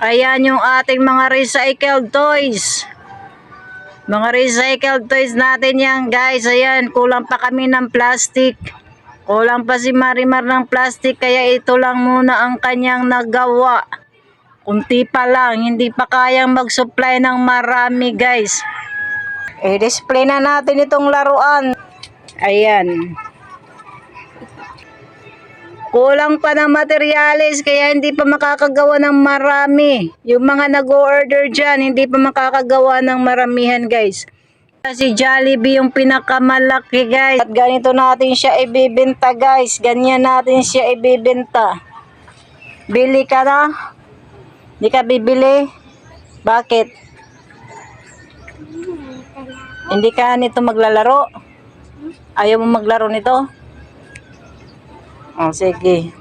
Ayan yung ating mga recycled toys. Mga recycled toys natin yan guys. Ayan, kulang pa kami ng plastic. Kulang pa si Marimar ng plastic. Kaya ito lang muna ang kanyang nagawa. Kunti pa lang. Hindi pa kayang mag-supply ng marami guys. I-display na natin itong laruan. Ayan. Kulang pa ng materyales kaya hindi pa makakagawa ng marami. Yung mga nag-o-order dyan, hindi pa makakagawa ng maramihan guys. Si Jollibee yung pinakamalaki guys. At ganito natin siya ibibenta guys. Ganyan natin siya ibibenta. Bili ka na? Hindi ka bibili? Bakit? Hindi ka nito maglalaro? Ayaw mo maglaro nito? Oh, sige.